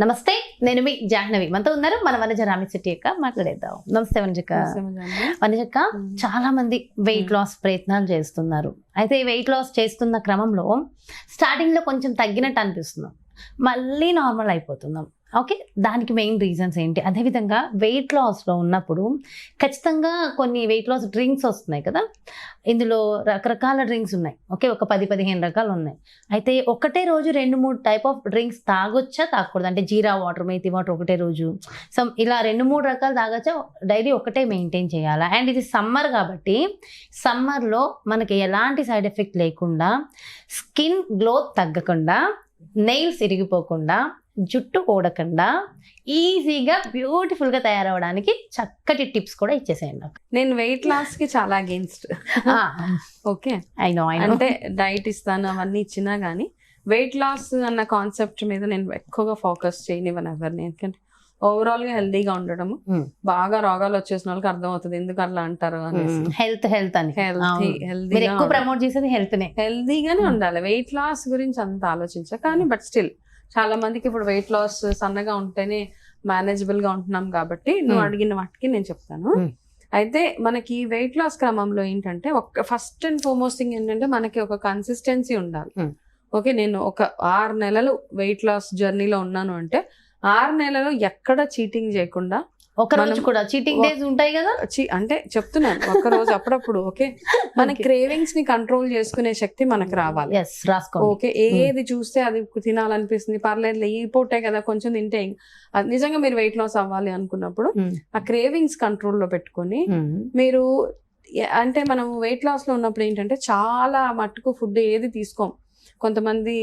నమస్తే, నేను మీ జాహ్నవి. మనతో ఉన్నారు మన వనజ రామిశెట్టి అక్క. మాట్లాడేద్దాం. నమస్తే వనజక్క. వనజక్క, చాలా మంది వెయిట్ లాస్ ప్రయత్నాలు చేస్తున్నారు. అయితే వెయిట్ లాస్ చేస్తున్న క్రమంలో స్టార్టింగ్ లో కొంచెం తగ్గినట్టు అనిపిస్తున్నాం, మళ్ళీ నార్మల్ అయిపోతున్నాం. ఓకే, దానికి మెయిన్ రీజన్స్ ఏంటి? అదేవిధంగా వెయిట్ లాస్లో ఉన్నప్పుడు ఖచ్చితంగా కొన్ని వెయిట్ లాస్ డ్రింక్స్ వస్తున్నాయి కదా, ఇందులో రకరకాల డ్రింక్స్ ఉన్నాయి. ఓకే, ఒక 10-15 రకాలు ఉన్నాయి. అయితే ఒకటే రోజు 2-3 టైప్ ఆఫ్ డ్రింక్స్ తాగొచ్చా తాగకూడదు? అంటే జీరా వాటర్, మేతి వాటర్ ఒకటే రోజు ఇలా 2-3 రకాలు తాగొచ్చా? డైలీ ఒకటే మెయింటైన్ చేయాలా? అండ్ ఇది సమ్మర్ కాబట్టి సమ్మర్లో మనకి ఎలాంటి సైడ్ ఎఫెక్ట్ లేకుండా, స్కిన్ గ్లోత్ తగ్గకుండా, నెయిల్స్ ఇరిగిపోకుండా, జుట్టు ఊడకుండా ఈజీగా బ్యూటిఫుల్గా తయారవడానికి చక్కటి టిప్స్ కూడా ఇచ్చేసేయండి నాకు. నేను వెయిట్ లాస్ కి చాలా అగేన్స్ట్. ఓకే, అంటే డైట్ ఇస్తాను అవన్నీ ఇచ్చినా గానీ వెయిట్ లాస్ అన్న కాన్సెప్ట్ మీద నేను ఎక్కువగా ఫోకస్ చేయనివ్వను ఎవరిని. ఎందుకంటే ఓవరాల్ గా హెల్దీగా ఉండడము, బాగా రోగాలు వచ్చేసిన వాళ్ళకి అర్థమవుతుంది ఎందుకు అట్లా అంటారు అనేసి. హెల్త్ అని హెల్తీగా ప్రమోట్ చేసేది హెల్తీగానే ఉండాలి. వెయిట్ లాస్ గురించి అంత ఆలోచించా, కానీ బట్ స్టిల్ చాలా మందికి ఇప్పుడు వెయిట్ లాస్ సన్నగా ఉంటేనే మేనేజబుల్ గా ఉంటున్నాం కాబట్టి నువ్వు అడిగిన వాటికి నేను చెప్తాను. అయితే మనకి వెయిట్ లాస్ క్రమంలో ఏంటంటే ఫస్ట్ అండ్ ఫార్మోస్ట్ థింగ్ ఏంటంటే మనకి ఒక కన్సిస్టెన్సీ ఉండాలి. ఓకే, నేను ఒక 6 నెలలు వెయిట్ లాస్ జర్నీలో ఉన్నాను అంటే 6 నెలలు ఎక్కడ చీటింగ్ చేయకుండా, ఒక రోజు కూడా చీటింగ్ డేస్ ఉంటాయి కదా, అంటే చెప్తున్నాను ఒక రోజు అప్పుడప్పుడు. ఓకే, మన క్రేవింగ్స్ ని కంట్రోల్ చేసుకునే శక్తి మనకు రావాలి. ఓకే, ఏది చూస్తే అది తినాలనిపిస్తుంది, పర్లేదు ఈ పూటే కదా కొంచెం తింటే, నిజంగా మీరు వెయిట్ లాస్ అవ్వాలి అనుకున్నప్పుడు ఆ క్రేవింగ్స్ కంట్రోల్లో పెట్టుకొని మీరు, అంటే మనం వెయిట్ లాస్ లో ఉన్నప్పుడు ఏంటంటే చాలా మట్టుకు ఫుడ్ ఏది తీసుకోం. కొంతమంది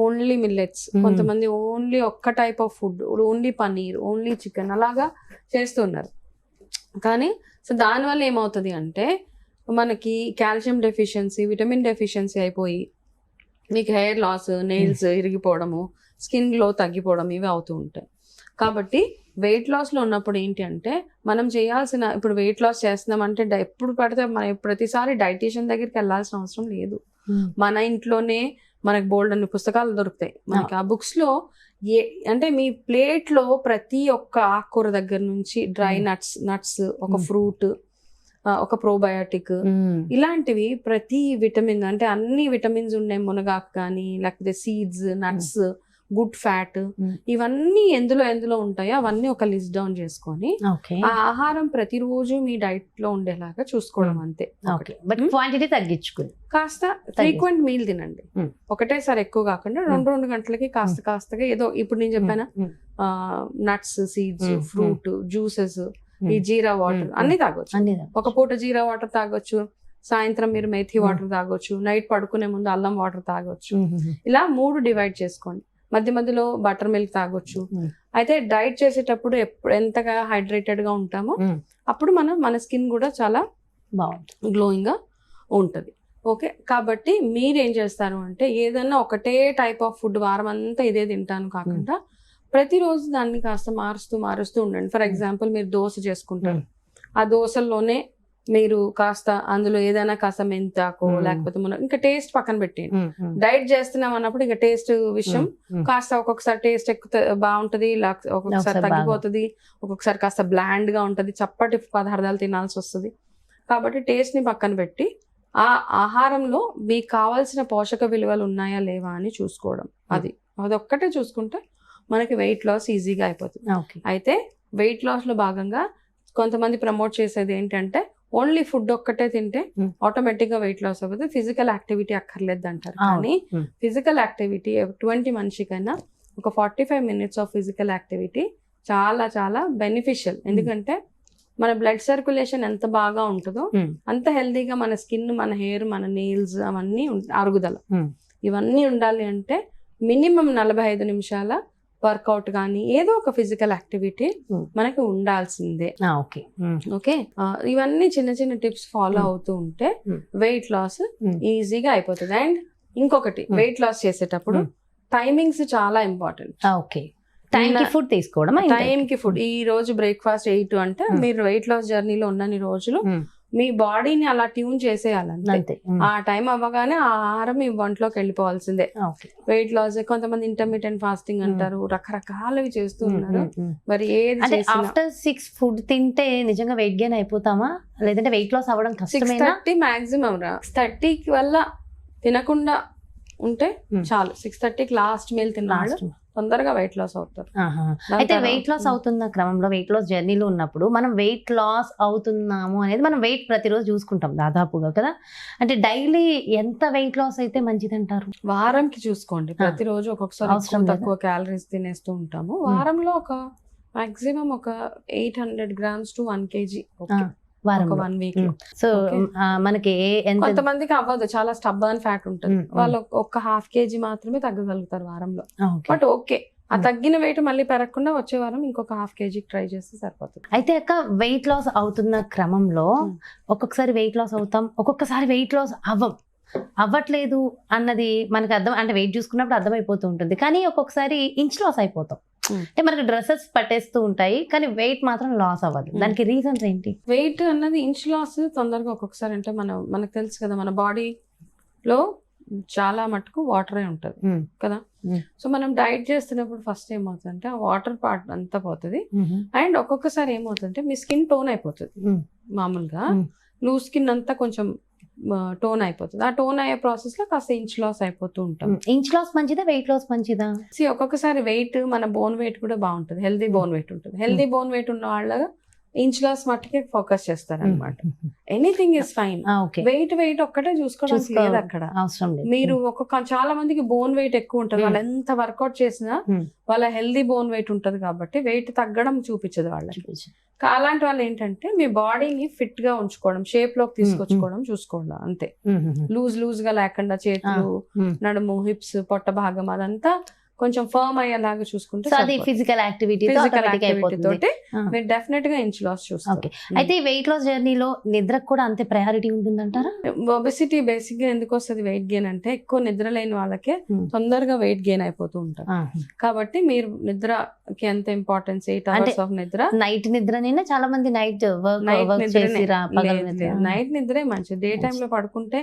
ఓన్లీ మిల్లెట్స్, కొంతమంది ఓన్లీ ఒక్క type of food, only paneer, only chicken అలాగా చేస్తున్నారు. కానీ సో దానివల్ల ఏమవుతుంది అంటే మనకి కాల్షియం డెఫిషియన్సీ, విటమిన్ డెఫిషియన్సీ అయిపోయి మీకు హెయిర్ లాస్, నెయిల్స్ ఇరిగిపోవడము, స్కిన్ గ్లో తగ్గిపోవడం ఇవి అవుతూ ఉంటాయి. కాబట్టి వెయిట్ లాస్లో ఉన్నప్పుడు ఏంటి అంటే మనం చేయాల్సిన, ఇప్పుడు వెయిట్ లాస్ చేస్తున్నామంటే ఎప్పుడు పడితే మనం ప్రతిసారి డైటీషియన్ దగ్గరికి వెళ్ళాల్సిన అవసరం లేదు. మన ఇంట్లోనే మనకు బోల్డ్ అన్ని పుస్తకాలు దొరుకుతాయి మనకి. ఆ బుక్స్ లో అంటే మీ ప్లేట్ లో ప్రతి ఒక్క ఆకుకూర దగ్గర నుంచి డ్రై నట్స్, ఒక ఫ్రూట్, ఒక ప్రోబయోటిక్, ఇలాంటివి ప్రతి విటమిన్, అంటే అన్ని విటమిన్స్ ఉన్నాయి, మునగాకు కానీ లేకపోతే సీడ్స్, నట్స్, గుడ్ ఫ్యాట్, ఇవన్నీ ఎందులో ఉంటాయో అవన్నీ ఒక లిస్ట్ డౌన్ చేసుకొని ఆ ఆహారం ప్రతిరోజు మీ డైట్ లో ఉండేలాగా చూసుకోవడం అంతే. క్వాంటిటీ తగ్గించుకుని కాస్త ఫ్రీక్వెంట్ మీల్ తినండి. ఒకటేసారి ఎక్కువ కాకుండా 2 గంటలకి కాస్తగా ఏదో, ఇప్పుడు నేను చెప్పానా నట్స్, సీడ్స్, ఫ్రూట్, జ్యూసెస్, ఈ జీరా వాటర్ అన్ని తాగొచ్చు. ఒక పూట జీరా వాటర్ తాగొచ్చు, సాయంత్రం మీరు మేథీ వాటర్ తాగొచ్చు, నైట్ పడుకునే ముందు అల్లం వాటర్ తాగొచ్చు. ఇలా 3 డివైడ్ చేసుకోండి. మధ్య మధ్యలో బటర్ మిల్క్ తాగొచ్చు. అయితే డైట్ చేసేటప్పుడు ఎంతగా హైడ్రేటెడ్ గా ఉంటామో అప్పుడు మన స్కిన్ కూడా చాలా గ్లోయింగ్ గా ఉంటది. ఓకే, కాబట్టి మీరేం చేస్తారు అంటే ఏదన్నా ఒకటే టైప్ ఆఫ్ ఫుడ్ వారం అంతా ఇదే తింటాను కాకుండా ప్రతిరోజు దాన్ని కాస్త మారుస్తూ ఉండండి. ఫర్ ఎగ్జాంపుల్ మీరు దోశ చేసుకుంటారు, ఆ దోశల్లోనే మీరు కాస్త అందులో ఏదైనా కాస్త మెంతాకో లేకపోతే మనం ఇంకా టేస్ట్ పక్కన పెట్టేయండి. డైట్ చేస్తున్నాం అన్నప్పుడు ఇంకా టేస్ట్ విషయం కాస్త ఒక్కొక్కసారి టేస్ట్ ఎక్కువ బాగుంటది, ఒక్కొక్కసారి తగ్గిపోతుంది, ఒక్కొక్కసారి కాస్త బ్లాండ్ గా ఉంటది, చప్పటి పదార్థాలు తినాల్సి వస్తుంది. కాబట్టి టేస్ట్ ని పక్కన పెట్టి ఆ ఆహారంలో మీకు కావాల్సిన పోషక విలువలు ఉన్నాయా లేవా అని చూసుకోవడం, అదొక్కటే చూసుకుంటే మనకి వెయిట్ లాస్ ఈజీగా అయిపోతుంది. అయితే వెయిట్ లాస్ లో భాగంగా కొంతమంది ప్రమోట్ చేసేది ఏంటంటే ఓన్లీ ఫుడ్ ఒక్కటే తింటే ఆటోమేటిక్ గా వెయిట్ లాస్ అవుతుంది, ఫిజికల్ యాక్టివిటీ అక్కర్లేదు అంటారు. కానీ ఫిజికల్ యాక్టివిటీ ఎటువంటి మనిషికైనా ఒక 45 minutes ఆఫ్ ఫిజికల్ యాక్టివిటీ చాలా చాలా బెనిఫిషియల్. ఎందుకంటే మన బ్లడ్ సర్క్యులేషన్ ఎంత బాగా ఉంటుందో అంత హెల్దీగా మన స్కిన్, మన హెయిర్, మన నెయిల్స్ అవన్నీ అరుగుదల ఇవన్నీ ఉండాలి. అంటే మినిమం 45 నిమిషాల వర్కౌట్ కానీ ఏదో ఒక ఫిజికల్ యాక్టివిటీ మనకి ఉండాల్సిందే. ఓకే, ఇవన్నీ చిన్న చిన్న టిప్స్ ఫాలో అవుతూ ఉంటే వెయిట్ లాస్ ఈజీగా అయిపోతుంది. అండ్ ఇంకొకటి, వెయిట్ లాస్ చేసేటప్పుడు టైమింగ్స్ చాలా ఇంపార్టెంట్. టైం కి ఫుడ్ తీసుకోవడం, టైం కి ఫుడ్. ఈ రోజు బ్రేక్ఫాస్ట్ 8 అంటే మీరు వెయిట్ లాస్ జర్నీలో ఉన్నన్ని రోజులు మీ బాడీని అలా ట్యూన్ చేసేయాలంటే అంతే ఆ టైం అవ్వగానే ఆ ఆహారం మీ ఒంట్లోకి వెళ్ళిపోవాల్సిందే. వెయిట్ లాస్, కొంతమంది ఇంటర్మీడియట్ ఫాస్టింగ్ అంటారు, రకరకాలవి చేస్తూ ఉన్నారు. మరి ఏది అంటే ఆఫ్టర్ 6 ఫుడ్ తింటే నిజంగా వెయిట్ గెయిన్ అయిపోతామా, లేదంటే వెయిట్ లాస్ అవ్వడం కష్టమేనా? 6:30 మాక్సిమం రా. 6:30 వల్ల తినకుండా ఉంటే చాలు. 6:30కి లాస్ట్ మీల్ తిన్నాడు తొందరగా వెయిట్ లాస్ అవుతారు. అయితే వెయిట్ లాస్ అవుతున్న క్రమంలో, వెయిట్ లాస్ జర్నీలో ఉన్నప్పుడు మనం వెయిట్ లాస్ అవుతున్నాము అనేది మనం వెయిట్ ప్రతిరోజు చూసుకుంటాం దాదాపుగా కదా. అంటే డైలీ ఎంత వెయిట్ లాస్ అయితే మంచిది అంటారు? వారంకి చూసుకోండి. ప్రతిరోజు ఒక్కొక్కసారి తక్కువ క్యాలరీస్ తినేస్తూ ఉంటాము. వారంలో ఒక మాక్సిమం ఒక 800 grams to 1 kg ఒక 1 week. సో మనకి కొంతమందికి అవ్వదు, చాలా స్టబ్బర్న్ ఫ్యాట్ ఉంటుంది, వాళ్ళు ఒక 1/2 kg మాత్రమే తగ్గగలుగుతారు వారంలో. బట్ ఓకే, ఆ తగ్గిన వెయిట్ మళ్ళీ పెరగకుండా వచ్చే వారం ఇంకొక 1/2 kg ట్రై చేస్తే సరిపోతుంది. అయితే అక్క వెయిట్ లాస్ అవుతున్న క్రమంలో ఒక్కొక్కసారి వెయిట్ లాస్ అవుతాం, ఒక్కొక్కసారి వెయిట్ లాస్ అవ్వట్లేదు అన్నది మనకి అర్థం, అంటే వెయిట్ చూసుకున్నప్పుడు అర్థమైపోతూ ఉంటుంది. కానీ ఒక్కొక్కసారి ఇంచ్ లాస్ అయిపోతాం, అంటే మనకి డ్రెస్సెస్ పట్టేస్తూ ఉంటాయి కానీ వెయిట్ మాత్రం లాస్ అవ్వదు. దానికి రీజన్స్ ఏంటి? వెయిట్ అన్నది ఇంచ్ లాస్ తొందరగా ఒక్కొక్కసారి అంటే మనకు తెలుసు కదా, మన బాడీలో చాలా మటుకు వాటరే ఉంటుంది కదా. సో మనం డైట్ చేస్తున్నప్పుడు ఫస్ట్ ఏమవుతుందంటే ఆ వాటర్ పార్ట్ అంతా పోతుంది. అండ్ ఒక్కొక్కసారి ఏమవుతుందంటే మీ స్కిన్ టోన్ అయిపోతుంది. మామూలుగా లూజ్ స్కిన్ అంతా కొంచెం టోన్ అయిపోతుంది. ఆ టోన్ అయ్యే ప్రాసెస్ లో కాస్త ఇంచ్ లాస్ అయిపోతూ ఉంటాం. ఇంచ్ లాస్ మంచిదా, వెయిట్ లాస్ మంచిదా? ఒక్కొక్కసారి వెయిట్, మన బోన్ వెయిట్ కూడా బాగుంటుంది, హెల్దీ బోన్ వెయిట్ ఉంటుంది. హెల్దీ బోన్ వెయిట్ ఉన్న వాళ్ళగా ఇంచ్ లాస్ మట్టుకే ఫోకస్ చేస్తారు అనమాట. Anything is fine. వెయిట్ ఒక్కటే చూసుకోవడానికి లేదు అక్కడ. మీరు చాలా మందికి బోన్ వెయిట్ ఎక్కువ ఉంటుంది, వాళ్ళు ఎంత వర్కౌట్ చేసినా వాళ్ళ హెల్దీ బోన్ వెయిట్ ఉంటుంది కాబట్టి వెయిట్ తగ్గడం చూపించదు వాళ్ళకి. అలాంటి వాళ్ళు ఏంటంటే మీ బాడీని ఫిట్ గా ఉంచుకోవడం, షేప్ లోకి తీసుకొచ్చుకోవడం చూసుకోవడం అంతే. లూజ్ గా లేకుండా చేతులు, నడుము, హిప్స్, పొట్ట భాగం అదంతా కొంచెం ఫర్మ్ అయ్యేలాగా చూసుకుంటే ఫిజికల్ యాక్టివిటీ తోటి మీరు డెఫినెట్ గా ఇంచ్ లాస్ చూస్తారు. అయితే వెయిట్ లాస్ జర్నీలో నిద్రకు కూడా అంతే ప్రయారిటీ ఉంటుందంటారా? ఒబెసిటీ బేసిక్ గా ఎందుకు వస్తుంది వెయిట్ గెయిన్ అంటే, ఎక్కువ నిద్ర లేని వాళ్ళకే తొందరగా వెయిట్ గెయిన్ అయిపోతూ ఉంటారు. కాబట్టి మీరు నిద్రకి ఎంత ఇంపార్టెన్స్, 8 hours ఆఫ్ నిద్ర. నైట్ నిద్రనైనా చాలా మంది నైట్ నిద్రే మంచిది. డే టైమ్ లో పడుకుంటే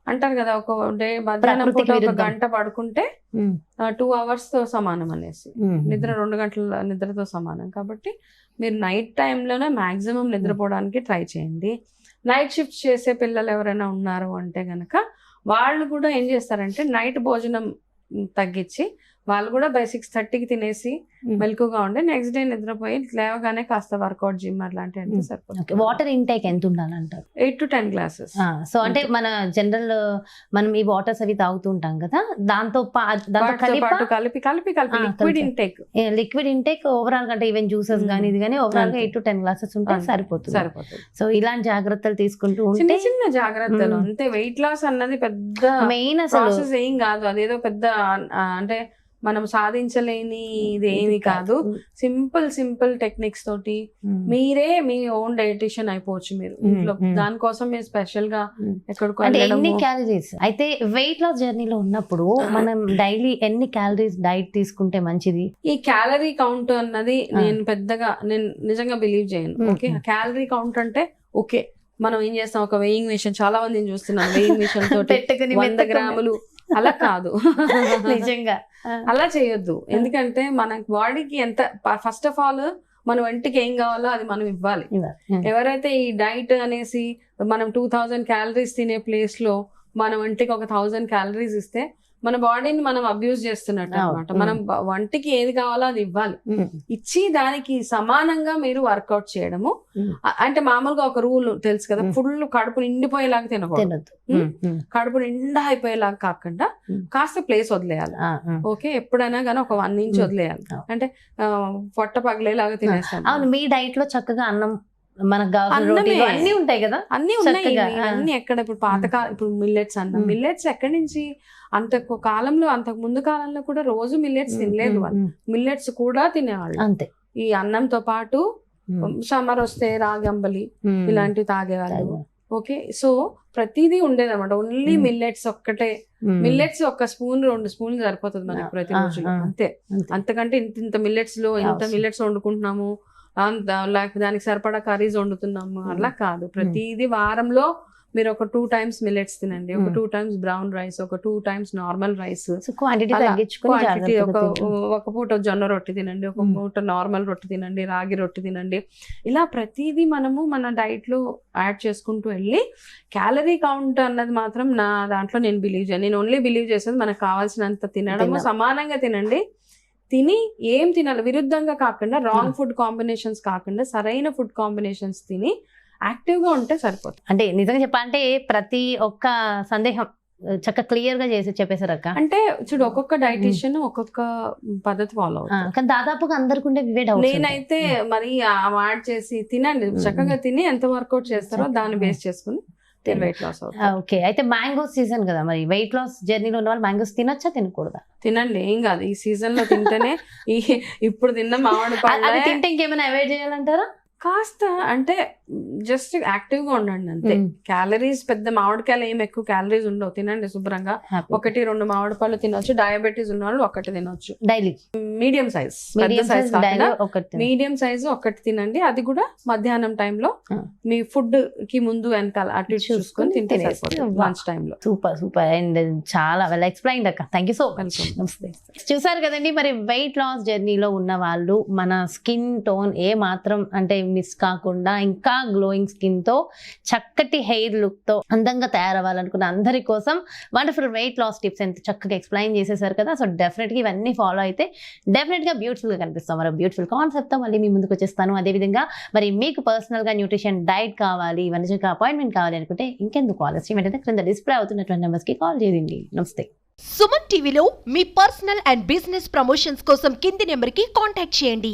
అంటారు కదా, ఒక డే మధ్యాహ్నం పూట 1 గంట పడుకుంటే 2 hours తో సమానం అనేసి, నిద్ర 2 గంటల నిద్రతో సమానం. కాబట్టి మీరు నైట్ టైంలోనే మాక్సిమం నిద్రపోవడానికి ట్రై చేయండి. నైట్ షిఫ్ట్ చేసే పిల్లలు ఎవరైనా ఉన్నారు అంటే గనక వాళ్ళు కూడా ఏం చేస్తారంటే నైట్ భోజనం తగ్గించి వాళ్ళు కూడా బై 6:30కి తినేసి మెలకుగా ఉండి నెక్స్ట్ డే నిద్రపోయి లేవగానే కాస్త వర్కౌట్, జిమ్ అట్లాంటివి అంటే సరిపోతుంది. వాటర్ ఇంటేక్ ఎంత ఉండాలంటారు? 8 to 10 glasses. సో అంటే మన జనరల్ మనం ఈ వాటర్స్ అవి తాగుతూ ఉంటాం కదా, దాంతో కలిపి లిక్విడ్ ఇంటేక్ ఓవరాల్ గా, అంటే ఈవెన్ జ్యూసెస్ కానీ ఇది కానీ ఓవరాల్ గా 8 to 10 glasses ఉంటే సరిపోతుంది. సో ఇలాంటి జాగ్రత్తలు తీసుకుంటూ ఉంటే, చిన్న జాగ్రత్తలు అంతే. వెయిట్ లాస్ అన్నది పెద్ద మెయిన్ అసలు ఏం కాదు, అదేదో పెద్ద అంటే మనం సాధించలేని ఇదేమి కాదు. సింపుల్ టెక్నిక్స్ తోటి మీరే మీ ఓన్ డైటిషియన్ అయిపోవచ్చు మీరు ఇంట్లో. దానికోసం మీరు స్పెషల్ గా ఎక్కడికో ఎన్ని క్యాలరీస్. అయితే వెయిట్ లాస్ జర్నీలో ఉన్నప్పుడు మనం డైలీ ఎన్ని క్యాలరీస్ డైట్ తీసుకుంటే మంచిది? ఈ క్యాలరీ కౌంట్ అన్నది నేను నిజంగా బిలీవ్ చేయను. ఓకే, క్యాలరీ కౌంట్ అంటే ఓకే మనం ఏం చేస్తాం, ఒక వెయింగ్ మిషన్, చాలా మందిని చూస్తున్నాం వెయింగ్ మిషన్ తోటి 100 grams అలా కాదు. నిజంగా అలా చేయొద్దు. ఎందుకంటే మన బాడీకి ఎంత, ఫస్ట్ ఆఫ్ ఆల్ మన ఒంటికి ఏం కావాలో అది మనం ఇవ్వాలి. ఎవరైతే ఈ డైట్ అనేసి మనం 2000 calories తినే ప్లేస్ లో మన ఒంటికి ఒక 1000 calories ఇస్తే మన బాడీని మనం అబ్యూజ్ చేస్తున్నట్టు అనమాట. మనం వంటికి ఏది కావాలో అది ఇవ్వాలి. ఇచ్చి దానికి సమానంగా మీరు వర్కౌట్ చేయడము. అంటే మామూలుగా ఒక రూల్ తెలుసు కదా, ఫుల్ కడుపు నిండిపోయేలాగా తినకూడదు. కడుపు నిండా అయిపోయేలాగా కాకుండా కాస్త ప్లేస్ వదిలేయాలి. ఓకే, ఎప్పుడైనా కానీ ఒక 1 inch వదిలేయాలి. అంటే పొట్ట పగిలేలాగా తినేస్తాం. అవును, మీ డైట్ లో చక్కగా అన్నం, మనకు అన్ని ఉంటాయి కదా, అన్ని ఉన్నాయి. అన్ని ఎక్కడ ఇప్పుడు పాతకాలం, ఇప్పుడు మిల్లెట్స్ అన్నం, మిల్లెట్స్ ఎక్కడి నుంచి, అంతకు కాలంలో, అంతకు ముందు కాలంలో కూడా రోజు మిల్లెట్స్ తినలేదు వాళ్ళు. మిల్లెట్స్ కూడా తినేవాళ్ళు అంతే. ఈ అన్నంతో పాటు సమ్మర్ వస్తే రాగంబలి ఇలాంటివి తాగేవాళ్ళు. ఓకే, సో ప్రతిదీ ఉండేది అనమాట. ఓన్లీ మిల్లెట్స్ ఒక్కటే. మిల్లెట్స్ 1 spoon 2 spoons సరిపోతుంది మనకి ప్రతి రోజు అంతే. అంతకంటే ఇంత మిల్లెట్స్ లో ఇంత మిల్లెట్స్ వండుకుంటున్నాము లేకపోతే దానికి సరిపడా కర్రీస్ వండుతున్నాము అలా కాదు. ప్రతిదీ వారంలో మీరు ఒక 2 times మిల్లెట్స్ తినండి, ఒక 2 times బ్రౌన్ రైస్, ఒక 2 times నార్మల్ రైస్, క్వాంటిటీ తగ్గించుకొని ఒక పూట జొన్న రొట్టె తినండి, ఒక పూట నార్మల్ రొట్టె తినండి, రాగి రొట్టె తినండి. ఇలా ప్రతిదీ మనము మన డైట్ లో యాడ్ చేసుకుంటూ వెళ్ళి క్యాలరీ కౌంట్ అన్నది మాత్రం నా దాంట్లో నేను బిలీవ్ చేయను. నేను ఓన్లీ బిలీవ్ చేసేది మనకు కావాల్సినంత తినడము, సమానంగా తినండి. తిని ఏం తినాలి విరుద్ధంగా కాకుండా, రాంగ్ ఫుడ్ కాంబినేషన్స్ కాకుండా సరైన ఫుడ్ కాంబినేషన్స్ తిని యాక్టివ్ గా ఉంటే సరిపోతుంది. అంటే నిజంగా చెప్పాలంటే ప్రతి ఒక్క సందేహం చక్కగా క్లియర్ గా చేసి చెప్పేశారు అక్క. అంటే చూడు, ఒక్కొక్క డైటీషియన్ ఒక్కొక్క పద్ధతి ఫాలో అవుతుంది. కానీ దాదాపుగా అందరికి ఉండే ఇవే డౌట్స్. నేనైతే మరి అవాయిడ్ చేసి తినండి, చక్కగా తిని ఎంత వర్కౌట్ చేస్తారో దాన్ని బేస్ చేసుకుని వెయిట్ లాస్ అవుతుంది. ఓకే, అయితే మ్యాంగోస్ సీజన్ కదా, మరి వెయిట్ లాస్ జర్నీలో ఉన్న వాళ్ళు మ్యాంగోస్ తినొచ్చా తినకూడదా? తినండి, ఏం కాదు. ఈ సీజన్ లో తింటేనే ఇప్పుడు తిన్న మామిడి అది తింటే ఇంకేమైనా అవాయిడ్ చేయాలంటారా? కాస్త అంటే జస్ట్ యాక్టివ్ గా ఉండండి అంతే. క్యాలరీస్ పెద్ద మామిడికాయలు ఏం ఎక్కువ క్యాలరీస్ ఉండవు. తినండి శుభ్రంగా, 1-2 మామిడి పళ్ళు తినొచ్చు. డయాబెటీస్ ఉన్న వాళ్ళు 1 తినొచ్చు డైలీ. మీడియం సైజ్, పెద్ద సైజ్ కాకుండా మీడియం సైజ్ 1 తినండి. అది కూడా మధ్యాహ్నం టైంలో మీ ఫుడ్ కి ముందు వెనకాల అటు ఇటు చూసుకొని తింటే లంచ్ టైంలో. సూపర్ సూపర్ అండ్ చాలా వెల్ ఎక్స్ప్లెయిన్డ్ అక్క. Thank you so much. చూసారు కదండి, మరి వెయిట్ లాస్ జర్నీలో ఉన్న వాళ్ళు మన స్కిన్ టోన్ ఏ మాత్రం అంటే మిస్ కాకుండా ఇంకా గ్లోయింగ్ స్కిన్ తో చక్కటి హెయిర్ లుక్ తో అందంగా తయారవ్వాలనుకున్న అందరి కోసం వండర్ఫుల్ వెయిట్ లాస్ టిప్స్ ఎంత చక్కగా ఎక్స్ప్లెయిన్ చేసేసారు కదా. సో డెఫినెట్ గా ఇవన్నీ ఫాలో అయితే డెఫినెట్ గా బ్యూటిఫుల్ గా కనిపిస్తాం. మరి బ్యూటిఫుల్ కాన్సెప్ట్ తో మళ్ళీ మీ ముందుకు వచ్చేస్తాను. అదేవిధంగా మరి మీకు పర్సనల్ గా న్యూట్రిషన్ డైట్ కావాలి, ఇవన్నీ చక్కగా అపాయింట్మెంట్ కావాలి అనుకుంటే ఇంకెందుకు ఆలస్యం, ఏంటంటే క్రింద డిస్ప్లే అవుతున్నటువంటి నెంబర్స్ కి కాల్ చేయండి. నమస్తే. సుమన్ టీవీలో మీ పర్సనల్ అండ్ బిజినెస్ ప్రమోషన్స్ కోసం కింది నెంబర్ కి కాంటాక్ట్ చేయండి.